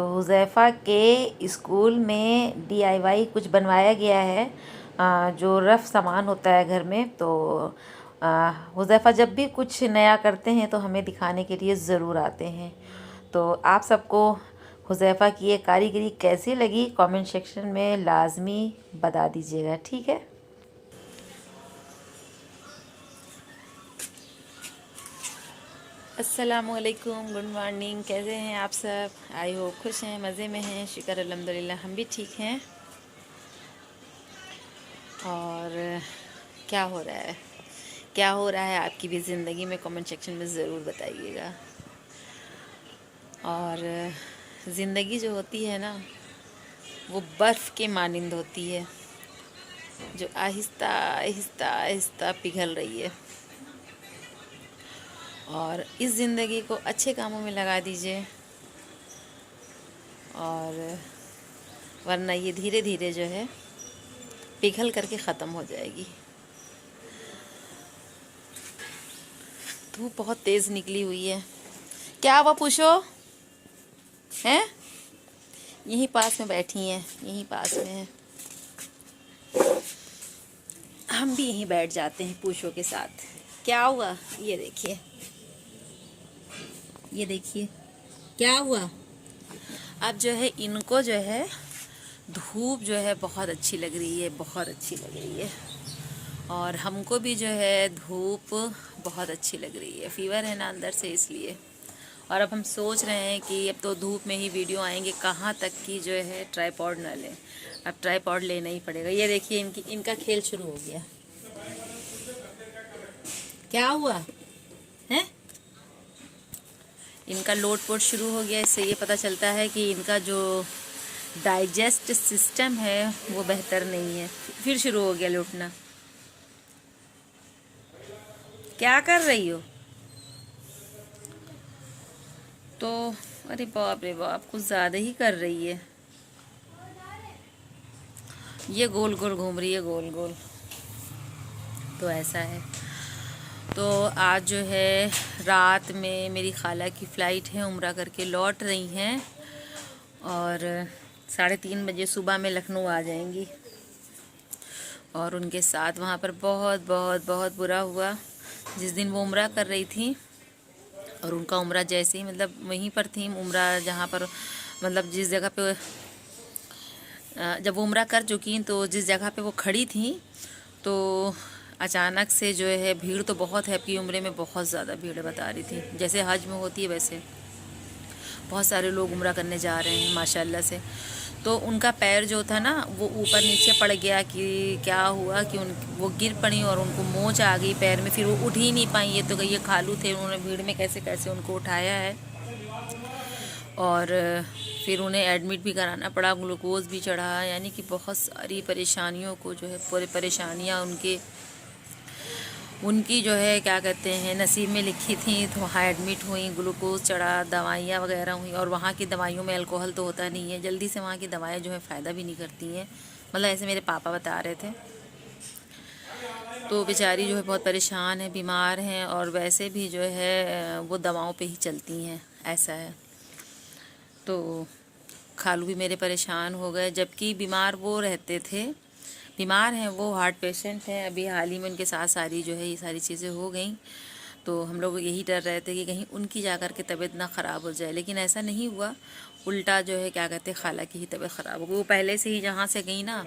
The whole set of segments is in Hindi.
हुज़ैफ़ा के स्कूल में डीआईवाई कुछ बनवाया गया है, जो रफ़ सामान होता है घर में। तो हुज़ैफ़ा जब भी कुछ नया करते हैं तो हमें दिखाने के लिए ज़रूर आते हैं। तो आप सबको हुज़ैफ़ा की ये कारीगरी कैसी लगी कमेंट सेक्शन में लाज़मी बता दीजिएगा, ठीक है। अस्सलामुअलैकुम, गुड मॉर्निंग। कैसे हैं आप सब? आई होप खुश हैं, मज़े में हैं। शुक्र अल्हम्दुलिल्लाह हम भी ठीक हैं। और क्या हो रहा है, क्या हो रहा है आपकी भी ज़िंदगी में, कमेंट सेक्शन में ज़रूर बताइएगा। और ज़िंदगी जो होती है ना, वो बर्फ़ के मानिंद होती है, जो आहिस्ता आहिस्ता आहिस्ता पिघल रही है। और इस ज़िंदगी को अच्छे कामों में लगा दीजिए, और वरना ये धीरे धीरे जो है पिघल करके ख़त्म हो जाएगी। धूप बहुत तेज़ निकली हुई है। क्या हुआ पूछो? हैं? यहीं पास में बैठी हैं, यहीं पास में है। हम भी यहीं बैठ जाते हैं पूछो के साथ। क्या हुआ? ये देखिए, ये देखिए क्या हुआ। अब जो है इनको जो है धूप जो है बहुत अच्छी लग रही है, बहुत अच्छी लग रही है। और हमको भी जो है धूप बहुत अच्छी लग रही है। फ़ीवर है ना अंदर से, इसलिए। और अब हम सोच रहे हैं कि अब तो धूप में ही वीडियो आएंगे, कहाँ तक कि जो है ट्राईपॉड ना लें। अब ट्राईपॉड लेना ही पड़ेगा। ये देखिए इनका खेल शुरू हो गया। क्या हुआ है? इनका लोट पोट शुरू हो गया। इससे ये पता चलता है कि इनका जो डाइजेस्ट सिस्टम है वो बेहतर नहीं है। फिर शुरू हो गया लौटना। क्या कर रही हो? तो अरे बाप रे बाप, कुछ ज़्यादा ही कर रही है। ये गोल गोल घूम रही है, गोल गोल। तो ऐसा है। तो आज जो है रात में मेरी खाला की फ़्लाइट है, उम्रा करके लौट रही हैं, और 3:30 बजे सुबह में लखनऊ आ जाएंगी। और उनके साथ वहाँ पर बहुत बहुत बहुत बुरा हुआ। जिस दिन वो उम्रा कर रही थी, और उनका उम्रा जैसे ही मतलब वहीं पर थी उम्रा, जहाँ पर मतलब जिस जगह पे जब वो उम्रा कर चुकी तो जिस जगह पे वो खड़ी थी, तो अचानक से जो है भीड़ तो बहुत है। आपकी उम्रे में बहुत ज़्यादा भीड़ बता रही थी, जैसे हज में होती है वैसे बहुत सारे लोग उम्रा करने जा रहे हैं माशाल्लाह से। तो उनका पैर जो था ना वो ऊपर नीचे पड़ गया। कि क्या हुआ कि वो गिर पड़ी और उनको मोच आ गई पैर में। फिर वो उठ ही नहीं पाई। ये तो ये खालू थे, उन्होंने भीड़ में कैसे कैसे उनको उठाया है। और फिर उन्हें एडमिट भी कराना पड़ा, ग्लूकोज भी चढ़ा। यानी कि बहुत सारी परेशानियों को जो है, पूरी परेशानियाँ उनकी जो है क्या कहते हैं नसीब में लिखी थी। तो वहाँ एडमिट हुई, ग्लूकोज चढ़ा, दवाइयाँ वगैरह हुई। और वहाँ की दवाइयों में अल्कोहल तो होता नहीं है, जल्दी से वहाँ की दवाएं जो है फ़ायदा भी नहीं करती हैं। मतलब ऐसे मेरे पापा बता रहे थे। तो बेचारी जो है बहुत परेशान है, बीमार हैं, और वैसे भी जो है वो दवाओं पे ही चलती हैं, ऐसा है। तो खालू भी मेरे परेशान हो गए, जबकि बीमार वो रहते थे। बीमार हैं वो, हार्ट पेशेंट हैं। अभी हाल ही में उनके साथ सारी जो है ये सारी चीज़ें हो गई। तो हम लोग यही डर रहे थे कि कहीं उनकी जाकर के तबीयत ना ख़राब हो जाए, लेकिन ऐसा नहीं हुआ। उल्टा जो है क्या कहते हैं खाला की ही तबीयत ख़राब हो गई। वो पहले से ही जहाँ से गई ना,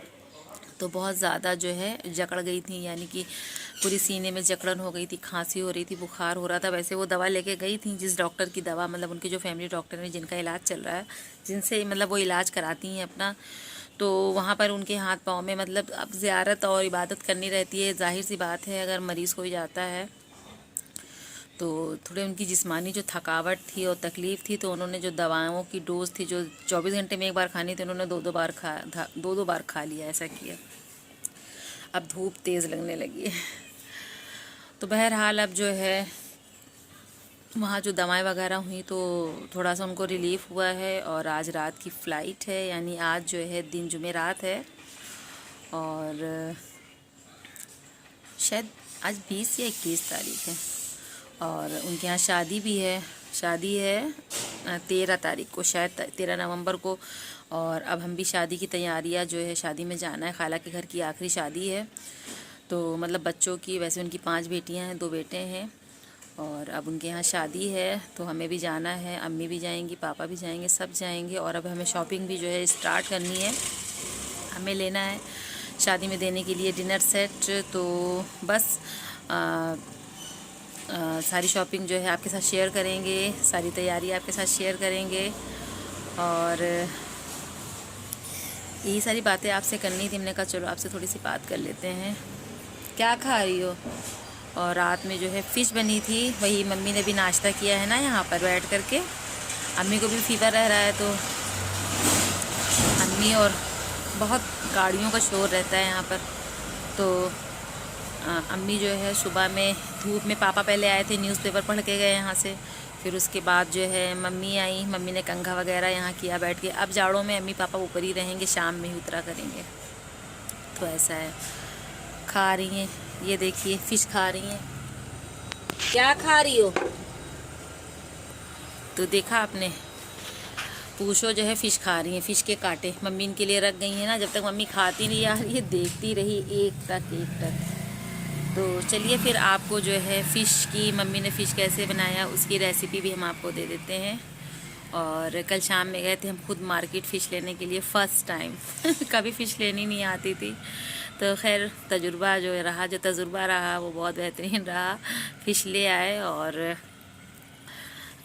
तो बहुत ज़्यादा जो है जकड़ गई थी। यानी कि पूरी सीने में जकड़न हो गई थी, खांसी हो रही थी, बुखार हो रहा था। वैसे वो दवा लेके गई थी, जिस डॉक्टर की दवा मतलब उनके जो फैमिली डॉक्टर हैं जिनका इलाज चल रहा है, जिनसे मतलब वो इलाज कराती हैं अपना। तो वहाँ पर उनके हाथ पाँव में मतलब अब ज़ियारत और इबादत करनी रहती है। ज़ाहिर सी बात है अगर मरीज़ कोई जाता है तो थोड़े उनकी जिस्मानी जो थकावट थी और तकलीफ़ थी, तो उन्होंने जो दवाओं की डोज थी जो 24 घंटे में एक बार खानी थी, उन्होंने दो बार खा लिया, ऐसा किया। अब धूप तेज़ लगने लगी है। तो बहरहाल अब जो है वहाँ जो दवाएं वगैरह हुई तो थोड़ा सा उनको रिलीफ़ हुआ है। और आज रात की फ़्लाइट है, यानी आज जो है दिन जुमेरात है, और शायद आज 20 या 21 तारीख है। और उनके यहाँ शादी भी है, शादी है 13 तारीख को, शायद 13 नवंबर को। और अब हम भी शादी की तैयारियां जो है, शादी में जाना है। खाला के घर की आखिरी शादी है, तो मतलब बच्चों की, वैसे उनकी 5 बेटियां हैं, 2 बेटे हैं, और अब उनके यहाँ शादी है तो हमें भी जाना है। अम्मी भी जाएंगी, पापा भी जाएंगे, सब जाएंगे। और अब हमें शॉपिंग भी जो है स्टार्ट करनी है। हमें लेना है शादी में देने के लिए डिनर सेट। तो बस सारी शॉपिंग जो है आपके साथ शेयर करेंगे, सारी तैयारी आपके साथ शेयर करेंगे। और यही सारी बातें आपसे करनी थी। हमने कहा चलो आपसे थोड़ी सी बात कर लेते हैं। क्या खा रही हो? और रात में जो है फ़िश बनी थी, वही मम्मी ने भी नाश्ता किया है ना यहाँ पर बैठ करके। अम्मी को भी फीवर रह रहा है, तो अम्मी, और बहुत गाड़ियों का शोर रहता है यहाँ पर, तो अम्मी जो है सुबह में धूप में, पापा पहले आए थे, न्यूज़पेपर पढ़ के गए यहाँ से। फिर उसके बाद जो है मम्मी आई, मम्मी ने कंघा वगैरह यहाँ किया बैठ के। अब जाड़ों में अम्मी पापा ऊपर ही रहेंगे, शाम में ही उतरा करेंगे। तो ऐसा है। खा रही हैं, ये देखिए फ़िश खा रही हैं। क्या खा रही हो? तो देखा आपने, पूछो जो है फ़िश खा रही हैं, फ़िश के कांटे मम्मी इनके लिए रख गई हैं ना। जब तक मम्मी खाती नहीं यार, ये देखती रही एक तक। तो चलिए फिर आपको जो है फ़िश की, मम्मी ने फ़िश कैसे बनाया उसकी रेसिपी भी हम आपको दे देते हैं। और कल शाम में गए थे हम खुद मार्केट फ़िश लेने के लिए, फ़र्स्ट टाइम कभी फ़िश लेनी नहीं आती थी। तो खैर तजुर्बा जो रहा वो बहुत बेहतरीन रहा। फ़िश ले आए और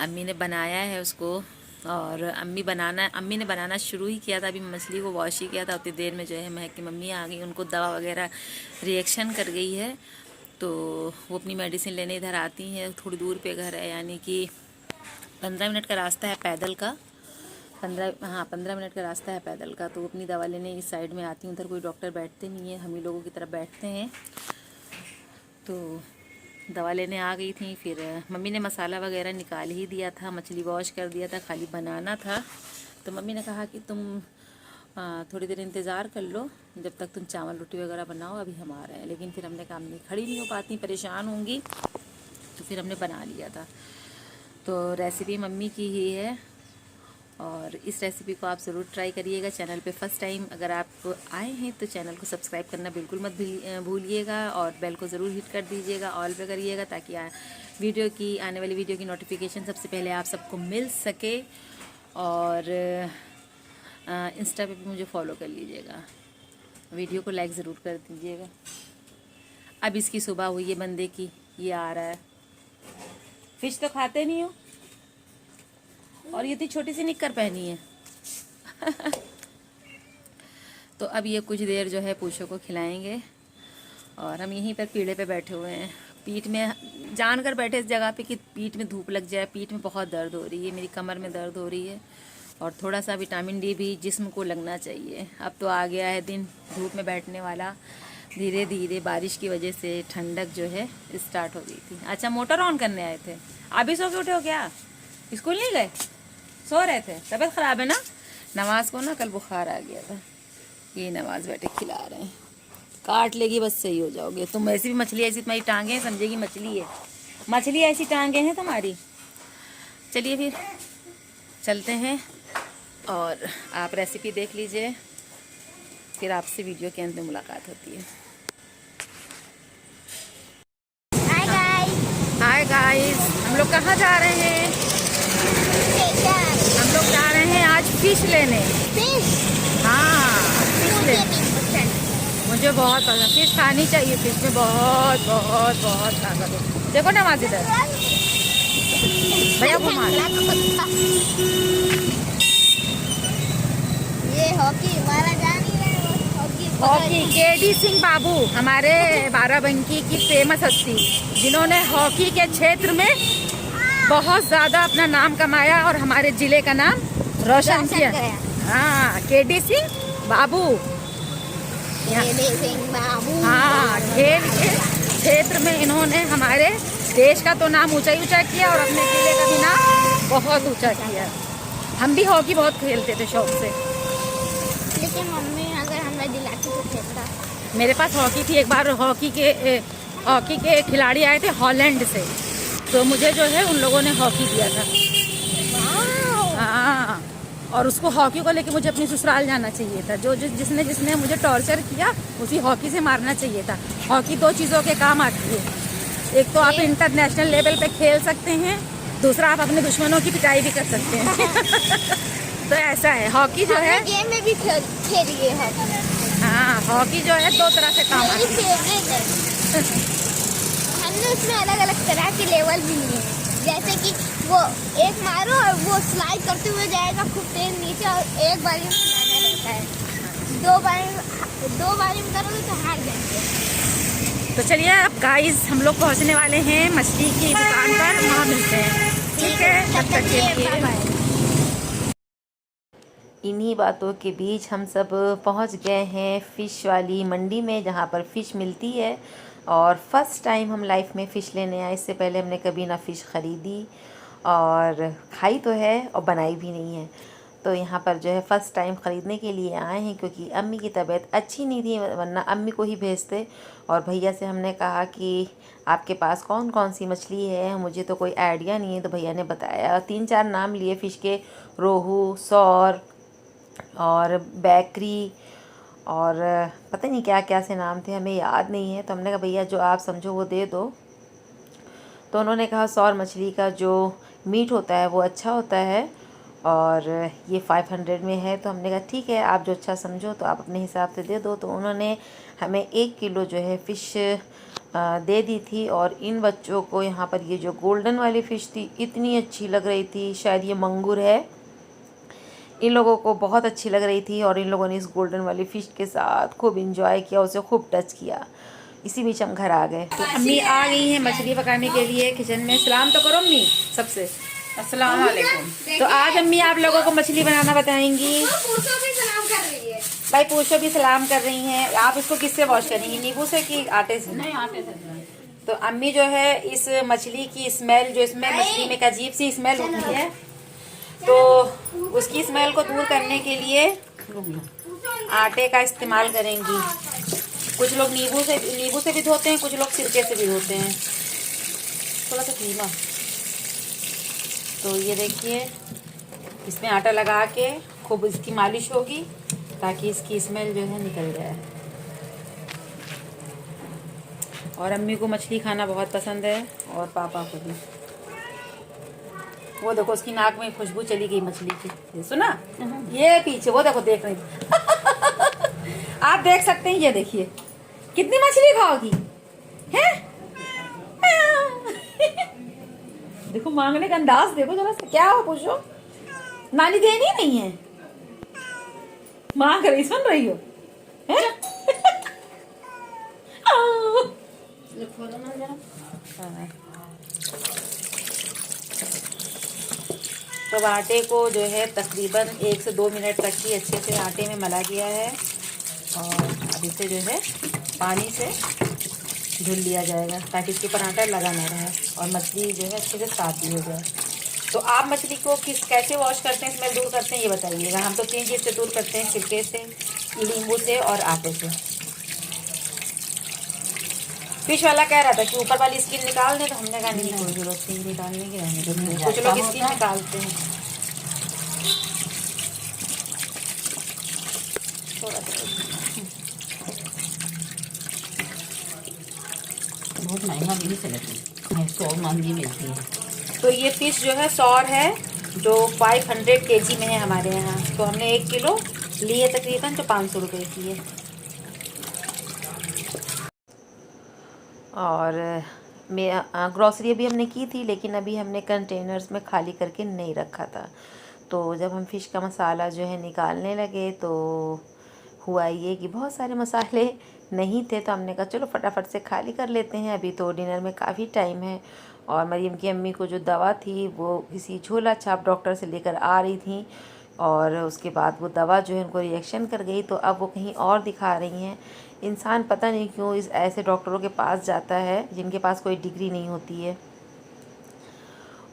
अम्मी ने बनाया है उसको। और अम्मी ने बनाना शुरू ही किया था, अभी मछली को वॉश ही किया था। उतनी देर में जो है महक की मम्मी आ गई, उनको दवा वगैरह रिएक्शन कर गई है, तो वो अपनी मेडिसिन लेने इधर आती हैं। थोड़ी दूर पे घर है, यानी कि 15 मिनट का रास्ता है पैदल का। 15 मिनट का रास्ता है पैदल का। तो अपनी दवा लेने इस साइड में आती हूँ। उधर कोई डॉक्टर बैठते नहीं है, हम ही लोगों की तरफ बैठते हैं। तो दवा लेने आ गई थी। फिर मम्मी ने मसाला वगैरह निकाल ही दिया था, मछली वॉश कर दिया था, खाली बनाना था। तो मम्मी ने कहा कि तुम थोड़ी देर इंतज़ार कर लो, जब तक तुम चावल रोटी वगैरह बनाओ, अभी हम आ रहे हैं। लेकिन फिर हमने कहा नहीं, खड़ी नहीं हो पाती, परेशान होंगी, तो फिर हमने बना लिया था। तो रेसिपी मम्मी की ही है, और इस रेसिपी को आप ज़रूर ट्राई करिएगा। चैनल पे फर्स्ट टाइम अगर आप आए हैं तो चैनल को सब्सक्राइब करना बिल्कुल मत भूलिएगा, और बेल को ज़रूर हिट कर दीजिएगा, ऑल पे करिएगा, ताकि आने वाली वीडियो की नोटिफिकेशन सबसे पहले आप सबको मिल सके। और इंस्टा पे भी मुझे फॉलो कर लीजिएगा, वीडियो को लाइक ज़रूर कर दीजिएगा। अब इसकी सुबह हुई है बंदे की, ये आ रहा है। फ़िश तो खाते नहीं हो, और ये इतनी छोटी सी निक्कर पहनी है तो अब ये कुछ देर जो है पूछो को खिलाएंगे, और हम यहीं पर पीढ़े पे बैठे हुए हैं। पीठ में जानकर बैठे इस जगह पे कि पीठ में धूप लग जाए। पीठ में बहुत दर्द हो रही है, मेरी कमर में दर्द हो रही है, और थोड़ा सा विटामिन डी भी जिस्म को लगना चाहिए। अब तो आ गया है दिन धूप में बैठने वाला। धीरे धीरे बारिश की वजह से ठंडक जो है स्टार्ट हो गई थी। अच्छा, मोटर ऑन करने आए थे? अभी सो के उठे हो क्या? स्कूल नहीं गए? सो रहे थे? तबीयत ख़राब है ना? नवाज़ को ना कल बुखार आ गया था। ये नवाज़ बैठे खिला रहे हैं। काट लेगी बस, सही हो जाओगे। तुम ऐसी भी मछली, ऐसी तुम्हारी टांगें हैं, समझेगी मछली है। मछली ऐसी टांगें हैं तुम्हारी। चलिए फिर चलते हैं, और आप रेसिपी देख लीजिए, फिर आपसे वीडियो के अंत में मुलाकात होती है। हाय गाइस, हम लोग कहाँ जा रहे हैं? हम लोग जा रहे हैं आज फिश लेने। हाँ, फिश लेने। मुझे बहुत पसंद, फिश खानी चाहिए। फिश में बहुत बहुत बहुत ताकत है। देखो ना वहाँ इधर भैया घुमा। ये हॉकी हमारा जानी है, हॉकी केडी सिंह बाबू, हमारे बाराबंकी की फेमस हस्ती, जिन्होंने हॉकी के क्षेत्र में बहुत ज़्यादा अपना नाम कमाया और हमारे ज़िले का नाम रोशन किया। हाँ, केडी सिंह बाबू। हाँ, खेल के क्षेत्र में इन्होंने हमारे देश का तो नाम ऊंचा किया, और अपने ज़िले का भी नाम बहुत ऊंचा किया। हम भी हॉकी बहुत खेलते थे शौक से, लेकिन मम्मी अगर हमें दिलाती तो खेलता। मेरे पास हॉकी थी। एक बार हॉकी के खिलाड़ी आए थे हॉलैंड से, तो मुझे जो है उन लोगों ने हॉकी दिया था। और उसको हॉकी को लेके मुझे अपनी ससुराल जाना चाहिए था। जिसने जिसने मुझे टॉर्चर किया उसी हॉकी से मारना चाहिए था। हॉकी दो चीज़ों के काम आती है, एक तो आप इंटरनेशनल लेवल पे खेल सकते हैं, दूसरा आप अपने दुश्मनों की पिटाई भी कर सकते हैं। तो ऐसा है, हॉकी जो है गेम में भी खेली है हॉकी। हाँ, हॉकी जो है दो तरह से काम मेरी आती है। फेवरेट है। हमने उसमें अलग अलग तरह के लेवल भी लिए हैं, जैसे कि वो एक मारो और वो स्लाइड करते हुए जाएगा खूब तेज नीचे, और एक बारी में मारना रहता है। दो बारी में करोगे तो हार जाएंगे। तो चलिए अब गाइस हम लोग पहुंचने वाले हैं मछली की दुकान पर, वहाँ मिलते हैं। ठीक है, तब तक के लिए बाय। इन्हीं बातों के बीच हम सब पहुंच गए हैं फ़िश वाली मंडी में, जहां पर फ़िश मिलती है। और फर्स्ट टाइम हम लाइफ में फ़िश लेने आए। इससे पहले हमने कभी ना फ़िश ख़रीदी और खाई तो है और बनाई भी नहीं है। तो यहाँ पर जो है फ़र्स्ट टाइम ख़रीदने के लिए आए हैं, क्योंकि अम्मी की तबीयत अच्छी नहीं थी, वरना अम्मी को ही भेजते। और भैया से हमने कहा कि आपके पास कौन कौन सी मछली है, मुझे तो कोई आइडिया नहीं है। तो भैया ने बताया, 3-4 नाम लिए फ़िश के, रोहू, सौर और बैकरी और पता नहीं क्या क्या से नाम थे, हमें याद नहीं है। तो हमने कहा भैया जो आप समझो वो दे दो। तो उन्होंने कहा सौर मछली का जो मीट होता है वो अच्छा होता है और ये 500 में है। तो हमने कहा ठीक है, आप जो अच्छा समझो तो आप अपने हिसाब से दे दो। तो उन्होंने हमें 1 किलो जो है फ़िश दे दी थी। और इन बच्चों को यहाँ पर ये जो गोल्डन वाली फ़िश थी इतनी अच्छी लग रही थी, शायद ये मंगूर है, इन लोगों को बहुत अच्छी लग रही थी। और इन लोगों ने इस गोल्डन वाली फ़िश के साथ खूब इंजॉय किया, उसे खूब टच किया। इसी बीच हम घर आ गए। तो अम्मी आ गई हैं मछली पकाने के लिए किचन में। सलाम तो करो अम्मी सबसे। अस्सलाम वालेकुम। तो आज अम्मी आप लोगों को मछली बनाना बताएंगी। भाई पूछो भी सलाम कर रही हैं। आप इसको किससे वॉश करेंगी, नींबू से कि आटे से? नहीं, आटे से। तो अम्मी जो है इस मछली की स्मेल, जो इसमें मछली में एक अजीब सी स्मेल होती है, तो उसकी स्मेल को दूर करने के लिए आटे का इस्तेमाल करेंगी। कुछ लोग नींबू से भी धोते हैं, कुछ लोग सिरके से भी धोते हैं। थोड़ा सा धीमा। तो ये देखिए, इसमें आटा लगा के खूब इसकी मालिश होगी ताकि इसकी स्मेल जो है निकल जाए। और अम्मी को मछली खाना बहुत पसंद है और पापा को भी। वो देखो उसकी नाक में खुशबू चली गई मछली की, ये सुना? ये पीछे वो देखो, देख रही आप देख सकते हैं, ये देखिए कितनी मछली खाओगी हैं? देखो मांगने का अंदाज देखो जरा सा, क्या हो पूछो। नानी देनी नहीं है, मांग रही, सुन रही हो हैं? तो आटे को जो है तकरीबन 1 से 2 मिनट तक ही अच्छे से आटे में मला गया है। और अब इसे जो है पानी से धुल लिया जाएगा ताकि इसके ऊपर आटा लगा ना रहे और मछली जो है अच्छे से साफ भी हो जाए। तो आप मछली को कैसे वॉश करते हैं, स्मेल दूर करते हैं, ये बताइएगा। हम तो 3 चीज़ से दूर करते हैं, सिरके से, नींबू से और आटे से। फिश वाला कह रहा था कि ऊपर वाली स्किन निकाल दें, तो हमने कहा नहीं, कोई जरूरत नहीं निकालने की, रहने दो। कुछ लोग स्किन निकालते हैं थोड़ा सा। बहुत महंगा भी नहीं चलती है, 100 महंगी मिलती है। तो ये फिश जो है सौर है, जो 500 kg में है हमारे यहाँ। तो हमने 1 किलो लिए तकरीबन, तो 500 रुपये की है। और मैं ग्रॉसरी अभी हमने की थी, लेकिन अभी हमने कंटेनर्स में खाली करके नहीं रखा था। तो जब हम फ़िश का मसाला जो है निकालने लगे, तो हुआ ये कि बहुत सारे मसाले नहीं थे। तो हमने कहा चलो फटाफट से खाली कर लेते हैं, अभी तो डिनर में काफ़ी टाइम है। और मरियम की अम्मी को जो दवा थी वो किसी झोला छाप डॉक्टर से लेकर आ रही थी, और उसके बाद वो दवा जो है उनको रिएक्शन कर गई। तो अब वो कहीं और दिखा रही हैं। इंसान पता नहीं क्यों इस ऐसे डॉक्टरों के पास जाता है जिनके पास कोई डिग्री नहीं होती है।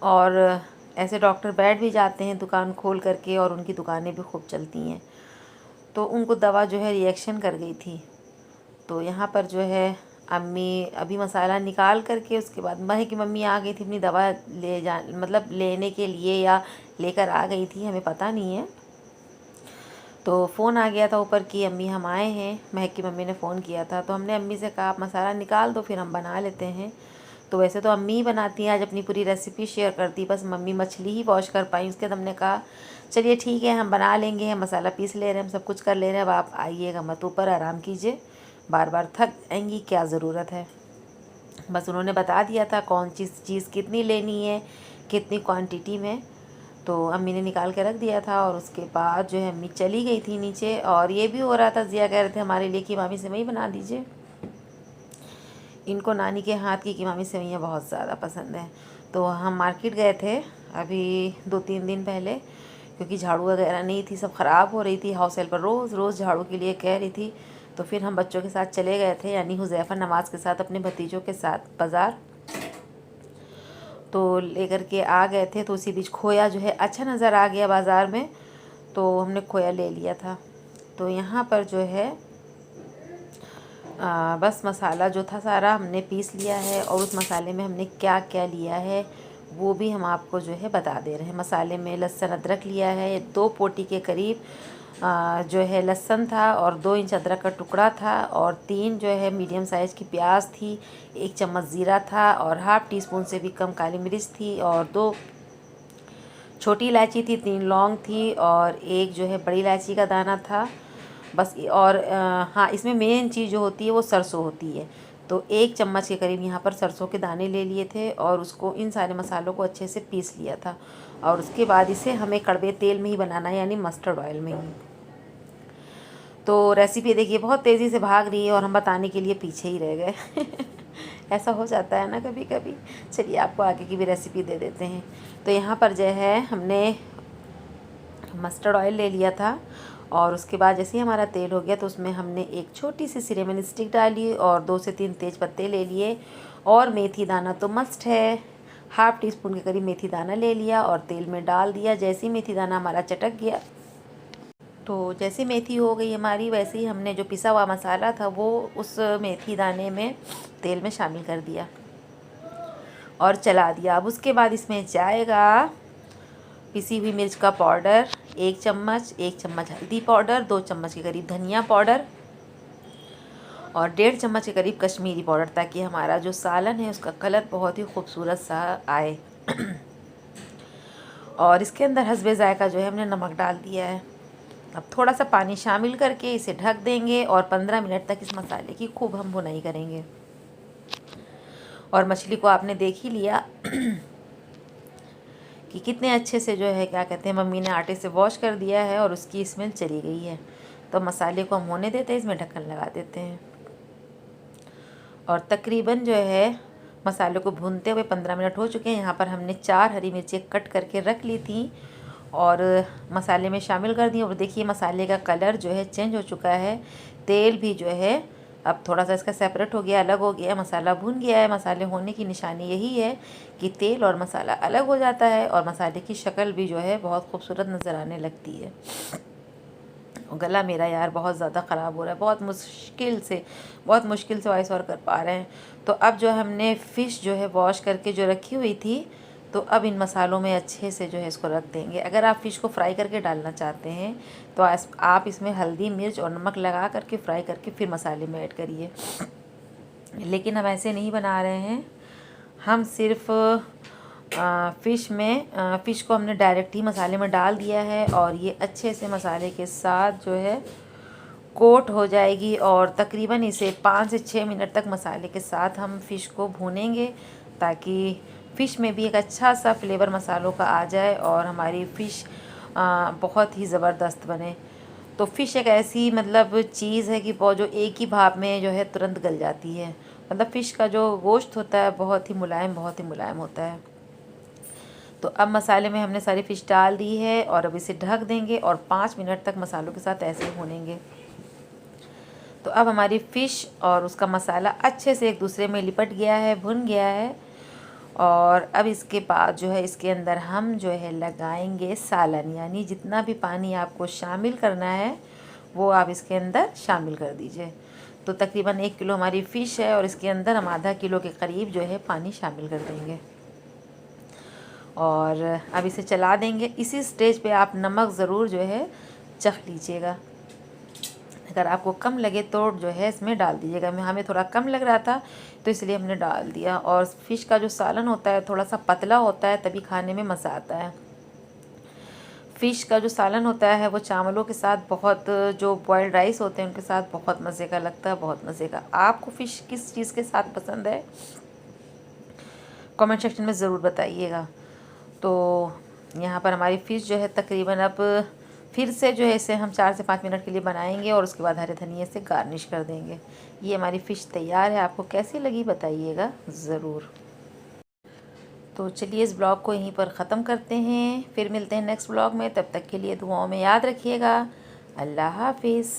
और ऐसे डॉक्टर बैठ भी जाते हैं दुकान खोल करके, और उनकी दुकानें भी खूब चलती हैं। तो उनको दवा जो है रिएक्शन कर गई थी। तो यहाँ पर जो है अम्मी अभी मसाला निकाल करके, उसके बाद महे की मम्मी आ गई थी अपनी दवा मतलब लेने के लिए, या लेकर आ गई थी, हमें पता नहीं है। तो फ़ोन आ गया था ऊपर कि अम्मी हम आए हैं। महक की मम्मी ने फ़ोन किया था, तो हमने अम्मी से कहा आप मसाला निकाल दो, फिर हम बना लेते हैं। तो वैसे तो अम्मी ही बनाती हैं, आज अपनी पूरी रेसिपी शेयर करती, बस मम्मी मछली ही वॉश कर पाई। उसके बाद हमने कहा चलिए ठीक है हम बना लेंगे, हम मसाला पीस ले रहे हैं, हम सब कुछ कर ले रहे हैं, अब आप आइएगा मत, ऊपर आराम कीजिए, बार बार थक आएंगी, क्या ज़रूरत है। बस उन्होंने बता दिया था कौन चीज़ कितनी लेनी है, कितनी क्वांटिटी में। तो अम्मी ने निकाल के रख दिया था और उसके बाद जो है अम्मी चली गई थी नीचे। और ये भी हो रहा था, ज़िया कह रहे थे हमारे लिए कि मामी सेवई बना दीजिए। इनको नानी के हाथ की कीमामी सेवइयाँ बहुत ज़्यादा पसंद है। तो हम मार्केट गए थे अभी 2-3 दिन पहले, क्योंकि झाड़ू वगैरह नहीं थी, सब ख़राब हो रही थी। हाउस हेल्पर रोज़ रोज़ झाड़ू के लिए कह रही थी। तो फिर हम बच्चों के साथ चले गए थे, यानी हुज़ैफ़ा नमाज़ के साथ अपने भतीजों के साथ बाज़ार। तो लेकर के आ गए थे। तो उसी बीच खोया जो है अच्छा नज़र आ गया बाज़ार में, तो हमने खोया ले लिया था। तो यहाँ पर जो है बस मसाला जो था सारा हमने पीस लिया है, और उस मसाले में हमने क्या क्या लिया है वो भी हम आपको जो है बता दे रहे हैं। मसाले में लहसुन अदरक लिया है, 2 पोटी के करीब जो है लहसुन था, और 2 इंच अदरक का टुकड़ा था, और 3 जो है मीडियम साइज़ की प्याज थी, 1 चम्मच ज़ीरा था, और ½ टीस्पून से भी कम काली मिर्च थी, और 2 छोटी इलायची थी, 3 लौंग थी, और 1 जो है बड़ी इलायची का दाना था बस। और हाँ, इसमें मेन चीज़ जो होती है वो सरसों होती है। तो 1 चम्मच के करीब यहाँ पर सरसों के दाने ले लिए थे, और उसको इन सारे मसालों को अच्छे से पीस लिया था। और उसके बाद इसे हमें कड़वे तेल में ही बनाना है, यानी मस्टर्ड ऑयल में ही। तो रेसिपी देखिए बहुत तेज़ी से भाग रही है और हम बताने के लिए पीछे ही रह गए ऐसा हो जाता है ना कभी कभी। चलिए आपको आगे की भी रेसिपी दे देते हैं। तो यहाँ पर जो है हमने मस्टर्ड ऑयल ले लिया था, और उसके बाद जैसे ही हमारा तेल हो गया तो उसमें हमने एक छोटी सी सिनेमन स्टिक डाली, और 2 से 3 तेज पत्ते ले लिए, और मेथी दाना तो मस्ट है, ½ टीस्पून के करीब मेथी दाना ले लिया और तेल में डाल दिया। जैसे ही मेथी दाना हमारा चटक गया, तो जैसे मेथी हो गई हमारी, वैसे ही हमने जो पिसा हुआ मसाला था वो उस मेथी दाने में तेल में शामिल कर दिया और चला दिया। अब उसके बाद इसमें जाएगा पिसी हुई मिर्च का पाउडर 1 चम्मच, 1 चम्मच हल्दी पाउडर, 2 चम्मच के करीब धनिया पाउडर, और 1.5 चम्मच के करीब कश्मीरी पाउडर, ताकि हमारा जो सालन है उसका कलर बहुत ही खूबसूरत सा आए और इसके अंदर हस्बे जायका जो है हमने नमक डाल दिया है। अब थोड़ा सा पानी शामिल करके इसे ढक देंगे, और 15 मिनट तक इस मसाले की खूब हम भुनाई करेंगे। और मछली को आपने देख ही लिया कि कितने अच्छे से जो है क्या कहते हैं मम्मी ने आटे से वॉश कर दिया है, और उसकी स्मेल चली गई है। तो मसाले को हम होने देते हैं, इसमें ढक्कन लगा देते हैं, और तकरीबन जो है मसाले को भूनते हुए 15 मिनट हो चुके हैं। यहाँ पर हमने 4 हरी मिर्चें कट करके रख ली थी और मसाले में शामिल कर दी, और देखिए मसाले का कलर जो है चेंज हो चुका है। तेल भी जो है अब थोड़ा सा इसका सेपरेट हो गया, अलग हो गया, मसाला भून गया है। मसाले होने की निशानी यही है कि तेल और मसाला अलग हो जाता है, और मसाले की शक्ल भी जो है बहुत खूबसूरत नज़र आने लगती है। गला मेरा यार बहुत ज़्यादा ख़राब हो रहा है, बहुत मुश्किल से वॉइस ओवर कर पा रहे हैं। तो अब जो हमने फ़िश जो है वॉश करके जो रखी हुई थी, तो अब इन मसालों में अच्छे से जो है इसको रख देंगे। अगर आप फ़िश को फ्राई करके डालना चाहते हैं तो आप इसमें हल्दी मिर्च और नमक लगा करके फ्राई करके फिर मसाले में ऐड करिए, लेकिन हम ऐसे नहीं बना रहे हैं। हम सिर्फ फ़िश को हमने डायरेक्ट ही मसाले में डाल दिया है, और ये अच्छे से मसाले के साथ जो है कोट हो जाएगी, और तकरीबन इसे 5 से 6 मिनट तक मसाले के साथ हम फ़िश को भूनेंगे, ताकि फ़िश में भी एक अच्छा सा फ्लेवर मसालों का आ जाए और हमारी फ़िश बहुत ही ज़बरदस्त बने। तो फ़िश एक ऐसी मतलब चीज़ है कि जो एक ही भाप में जो है तुरंत गल जाती है। मतलब फ़िश का जो गोश्त होता है बहुत ही मुलायम होता है। तो अब मसाले में हमने सारी फ़िश डाल दी है, और अब इसे ढक देंगे और 5 मिनट तक मसालों के साथ ऐसे ही भूनेंगे। तो अब हमारी फ़िश और उसका मसाला अच्छे से एक दूसरे में लिपट गया है, भुन गया है। और अब इसके बाद जो है इसके अंदर हम जो है लगाएंगे सालन, यानी जितना भी पानी आपको शामिल करना है वो आप इसके अंदर शामिल कर दीजिए। तो तकरीबन 1 किलो हमारी फ़िश है, और इसके अंदर हम आधा किलो के करीब जो है पानी शामिल कर देंगे, और अब इसे चला देंगे। इसी स्टेज पे आप नमक ज़रूर जो है चख लीजिएगा। अगर आपको कम लगे तो जो है इसमें डाल दीजिएगा। हमें थोड़ा कम लग रहा था तो इसलिए हमने डाल दिया। और फ़िश का जो सालन होता है थोड़ा सा पतला होता है, तभी खाने में मज़ा आता है। फ़िश का जो सालन होता है वो चावलों के साथ बहुत, जो बॉयल्ड राइस होते हैं उनके साथ बहुत मज़े का लगता है, बहुत मज़े का। आपको फ़िश किस चीज़ के साथ पसंद है कमेंट सेक्शन में ज़रूर बताइएगा। तो यहाँ पर हमारी फ़िश जो है तकरीबन अब फिर से जो है इसे हम 4 से 5 मिनट के लिए बनाएंगे और उसके बाद हरे धनिए से गार्निश कर देंगे। ये हमारी फ़िश तैयार है। आपको कैसी लगी बताइएगा ज़रूर। तो चलिए इस ब्लॉग को यहीं पर ख़त्म करते हैं, फिर मिलते हैं नेक्स्ट ब्लॉग में। तब तक के लिए दुआओं में याद रखिएगा। अल्लाह हाफिज़।